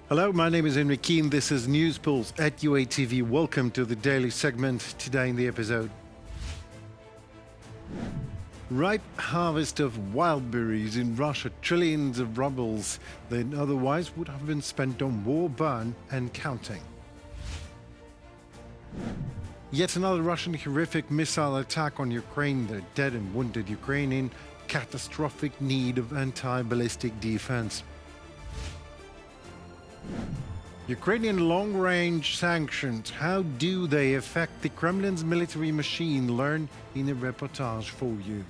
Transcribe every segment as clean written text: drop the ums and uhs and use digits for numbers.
Hello, my name is Yevhenii. This is News Pulse at UATV. Welcome to the daily segment. Today in the episode, ripe harvest of wildberries in Russia, trillions of rubles that otherwise would have been spent on war, burn and counting. Yet another Russian horrific missile attack on Ukraine. The dead and wounded Ukrainian, catastrophic need of anti-ballistic defense. Ukrainian long-range sanctions, how do they affect the Kremlin's military machine? Learn in a reportage for you.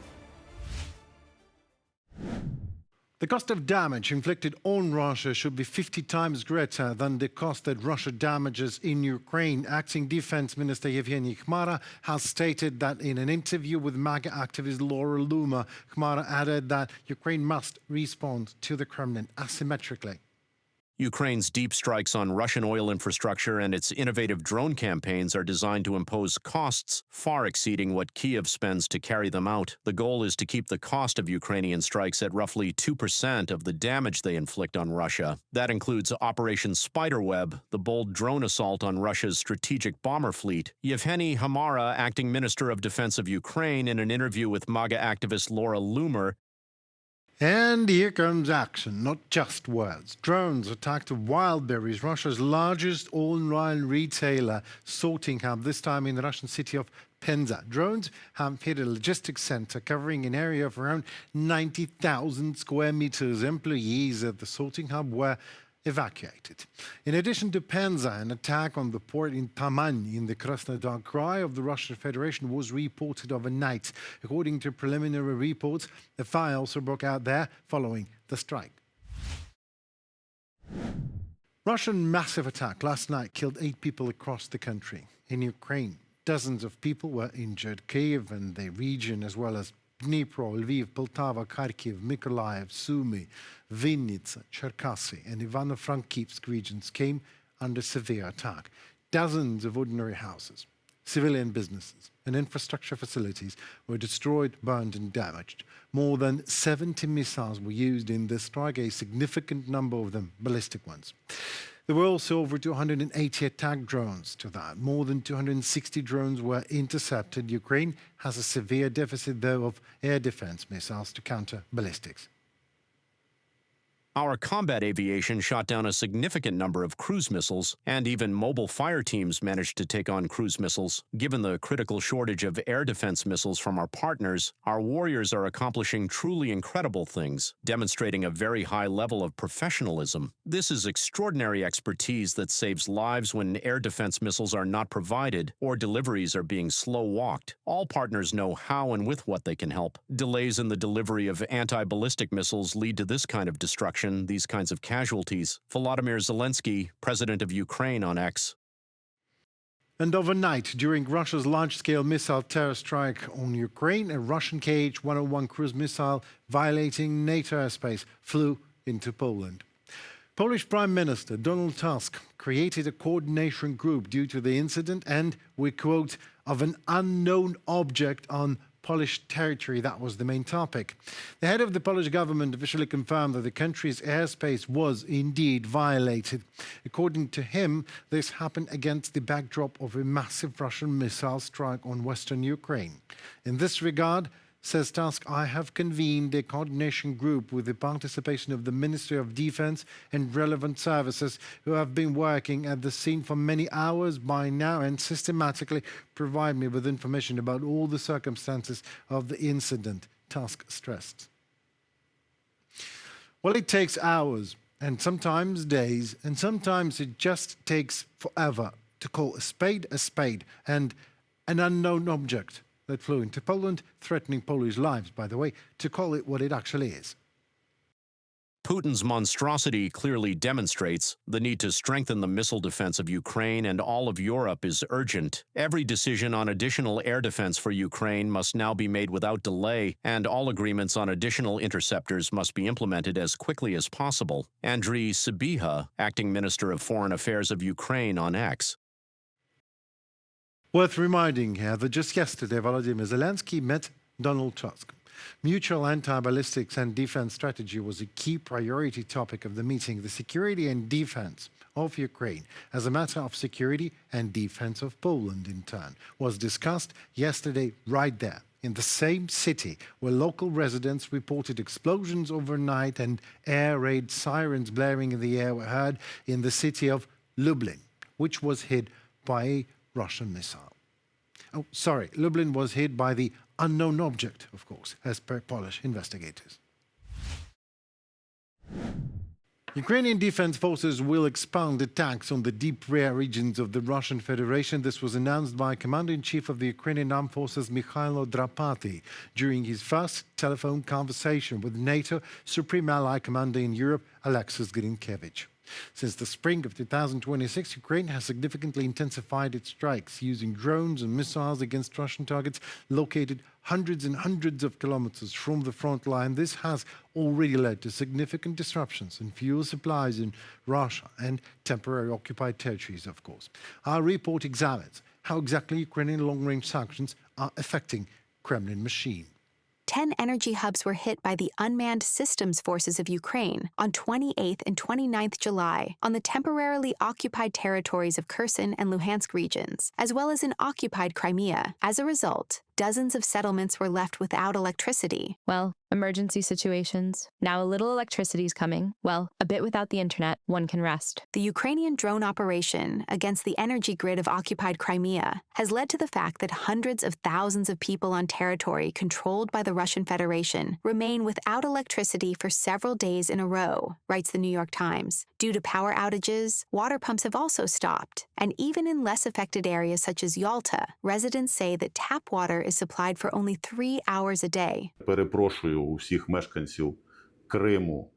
The cost of damage inflicted on Russia should be 50 times greater than the cost that Russia damages in Ukraine. Acting Defense Minister Yevhenii has stated that in an interview with MAGA activist Laura Loomer. Khmara added that Ukraine must respond to the Kremlin asymmetrically. Ukraine's deep strikes on Russian oil infrastructure and its innovative drone campaigns are designed to impose costs far exceeding what Kyiv spends to carry them out. The goal is to keep the cost of Ukrainian strikes at roughly 2% of the damage they inflict on Russia. That includes Operation Spiderweb, the bold drone assault on Russia's strategic bomber fleet. Yevhenii, acting Minister of Defense of Ukraine, in an interview with MAGA activist Laura Loomer. And here comes action, not just words. Drones attacked Wildberries, Russia's largest online retailer sorting hub, this time in the Russian city of Penza. Drones have hit a logistics center covering an area of around 90,000 square meters. Employees at the sorting hub were evacuated. In addition to Penza, an attack on the port in Taman in the Krasnodar Krai of the Russian Federation was reported overnight. According to preliminary reports, a fire also broke out there following the strike. Russian massive attack last night killed 8 people across the country. In Ukraine, dozens of people were injured. Kyiv and the region, as well as Dnipro, Lviv, Poltava, Kharkiv, Mykolaiv, Sumy, Vinnytsia, Cherkasy and Ivano-Frankivsk regions came under severe attack. Dozens of ordinary houses, civilian businesses and infrastructure facilities were destroyed, burned and damaged. More than 70 missiles were used in this strike, a significant number of them ballistic ones. There were also over 280 attack drones to that. More than 260 drones were intercepted. Ukraine has a severe deficit, though, of air defense missiles to counter ballistics. Our combat aviation shot down a significant number of cruise missiles, and even mobile fire teams managed to take on cruise missiles. Given the critical shortage of air defense missiles from our partners, our warriors are accomplishing truly incredible things, demonstrating a very high level of professionalism. This is extraordinary expertise that saves lives when air defense missiles are not provided or deliveries are being slow-walked. All partners know how and with what they can help. Delays in the delivery of anti-ballistic missiles lead to this kind of destruction, these kinds of casualties. Volodymyr Zelensky, president of Ukraine, on X. And overnight, during Russia's large-scale missile terror strike on Ukraine, a Russian KH-101 cruise missile violating NATO airspace flew into Poland. Polish Prime Minister Donald Tusk created a coordination group due to the incident and, we quote, of an unknown object on Polish territory. That was the main topic. The head of the Polish government officially confirmed that the country's airspace was indeed violated. According to him, this happened against the backdrop of a massive Russian missile strike on western Ukraine. In this regard, says Tusk, I have convened a coordination group with the participation of the Ministry of Defense and relevant services who have been working at the scene for many hours by now and systematically provide me with information about all the circumstances of the incident, Tusk stressed. Well, it takes hours and sometimes days, and sometimes it just takes forever to call a spade and an unknown object that flew into Poland, threatening Polish lives, by the way, to call it what it actually is. Putin's monstrosity clearly demonstrates the need to strengthen the missile defense of Ukraine, and all of Europe is urgent. Every decision on additional air defense for Ukraine must now be made without delay, and all agreements on additional interceptors must be implemented as quickly as possible. Andriy Sybiha, acting Minister of Foreign Affairs of Ukraine, on X. Worth reminding here that just yesterday Volodymyr Zelensky met Donald Tusk. Mutual anti-ballistics and defense strategy was a key priority topic of the meeting. The security and defense of Ukraine as a matter of security and defense of Poland in turn was discussed yesterday right there in the same city where local residents reported explosions overnight and air raid sirens blaring in the air were heard in the city of Lublin, which was hit by a Russian missile. Oh, sorry, Lublin was hit by the unknown object, of course, as per Polish investigators. Ukrainian defense forces will expand attacks on the deep rear regions of the Russian Federation. This was announced by Commander-in-Chief of the Ukrainian Armed Forces, Mikhailo Drapati, during his first telephone conversation with NATO Supreme Ally Commander in Europe, Alexis Grinkevich. Since the spring of 2026, Ukraine has significantly intensified its strikes, using drones and missiles against Russian targets located hundreds and hundreds of kilometers from the front line. This has already led to significant disruptions in fuel supplies in Russia and temporary occupied territories, of course. Our report examines how exactly Ukrainian long-range sanctions are affecting Kremlin machine. 10 energy hubs were hit by the unmanned systems forces of Ukraine on 28th and 29th July on the temporarily occupied territories of Kherson and Luhansk regions, as well as in occupied Crimea. As a result, dozens of settlements were left without electricity. Well, emergency situations. Now a little electricity's coming. Well, a bit without the internet, one can rest. The Ukrainian drone operation against the energy grid of occupied Crimea has led to the fact that hundreds of thousands of people on territory controlled by the Russian Federation remain without electricity for several days in a row, writes the New York Times. Due to power outages, water pumps have also stopped. And even in less affected areas such as Yalta, residents say that tap water is supplied for only 3 hours a day. Перепрошую у всіх мешканців Криму.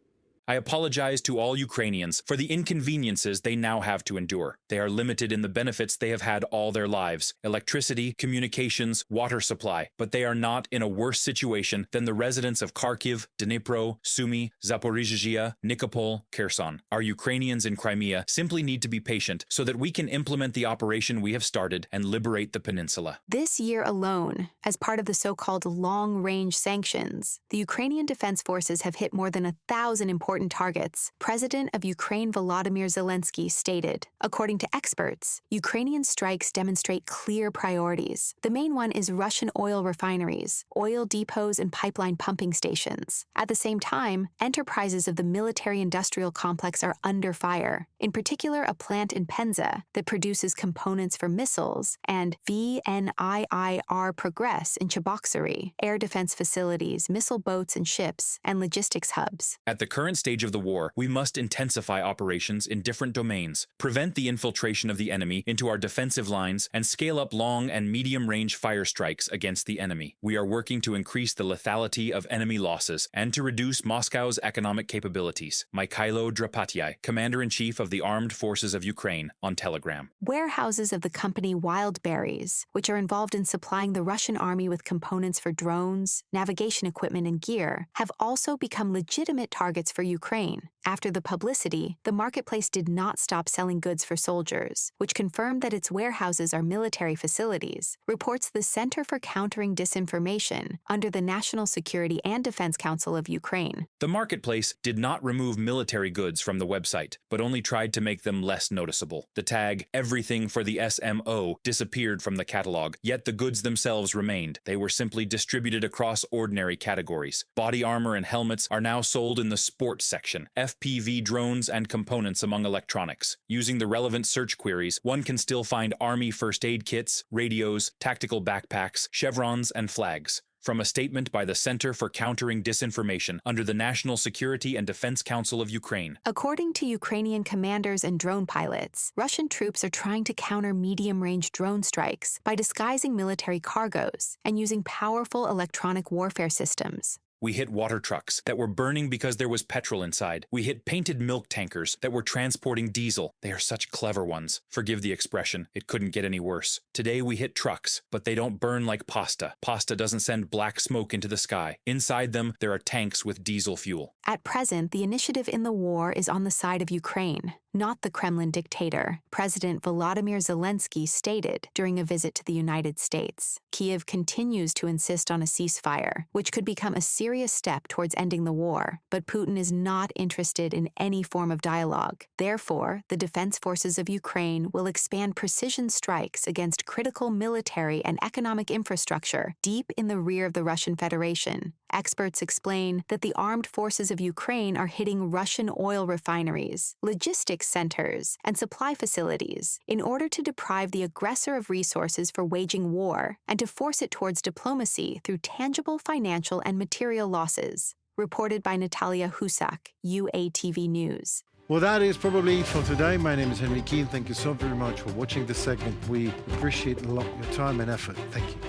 I apologize to all Ukrainians for the inconveniences they now have to endure. They are limited in the benefits they have had all their lives: electricity, communications, water supply. But they are not in a worse situation than the residents of Kharkiv, Dnipro, Sumy, Zaporizhzhia, Nikopol, Kherson. Our Ukrainians in Crimea simply need to be patient so that we can implement the operation we have started and liberate the peninsula. This year alone, as part of the so-called long-range sanctions, the Ukrainian Defense Forces have hit more than 1,000 important targets, President of Ukraine Volodymyr Zelensky stated. According to experts, Ukrainian strikes demonstrate clear priorities. The main one is Russian oil refineries, oil depots, and pipeline pumping stations. At the same time, enterprises of the military-industrial complex are under fire, in particular a plant in Penza that produces components for missiles, and VNIIR Progress in Cheboksary, air defense facilities, missile boats and ships, and logistics hubs. At the current stage of the war, we must intensify operations in different domains, prevent the infiltration of the enemy into our defensive lines, and scale up long and medium-range fire strikes against the enemy. We are working to increase the lethality of enemy losses and to reduce Moscow's economic capabilities. Mikhailo Drapati, Commander-in-Chief of the Armed Forces of Ukraine, on Telegram. Warehouses of the company Wildberries, which are involved in supplying the Russian army with components for drones, navigation equipment, and gear, have also become legitimate targets for Ukraine. After the publicity, the marketplace did not stop selling goods for soldiers, which confirmed that its warehouses are military facilities, reports the Center for Countering Disinformation under the National Security and Defense Council of Ukraine. The marketplace did not remove military goods from the website, but only tried to make them less noticeable. The tag, "Everything for the SMO," disappeared from the catalog, yet the goods themselves remained. They were simply distributed across ordinary categories. Body armor and helmets are now sold in the sports section, FPV drones and components among electronics. Using the relevant search queries, one can still find Army first aid kits, radios, tactical backpacks, chevrons, and flags. From a statement by the Center for Countering Disinformation under the National Security and Defense Council of Ukraine. According to Ukrainian commanders and drone pilots, Russian troops are trying to counter medium-range drone strikes by disguising military cargoes and using powerful electronic warfare systems. We hit water trucks that were burning because there was petrol inside. We hit painted milk tankers that were transporting diesel. They are such clever ones. Forgive the expression. It couldn't get any worse. Today we hit trucks, but they don't burn like pasta. Pasta doesn't send black smoke into the sky. Inside them, there are tanks with diesel fuel. At present, the initiative in the war is on the side of Ukraine. not the Kremlin dictator, President Volodymyr Zelensky stated during a visit to the United States. Kyiv continues to insist on a ceasefire, which could become a serious step towards ending the war, but Putin is not interested in any form of dialogue. Therefore, the defense forces of Ukraine will expand precision strikes against critical military and economic infrastructure deep in the rear of the Russian Federation. Experts explain that the armed forces of Ukraine are hitting Russian oil refineries, logistics centers, and supply facilities in order to deprive the aggressor of resources for waging war and to force it towards diplomacy through tangible financial and material losses. Reported by Natalia Husak, UATV News. Well, that is probably it for today. My name is Henry Keane. Thank you so very much for watching this segment. We appreciate a lot your time and effort. Thank you.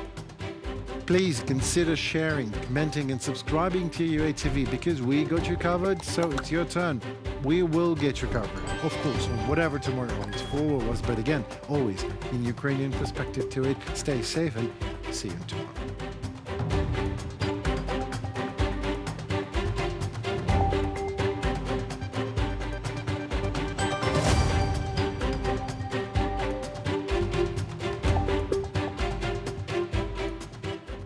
Please consider sharing, commenting, and subscribing to UATV because we got you covered, so it's your turn. We will get you covered, of course, on whatever tomorrow holds for us, but again, always in Ukrainian perspective to it. Stay safe and see you tomorrow.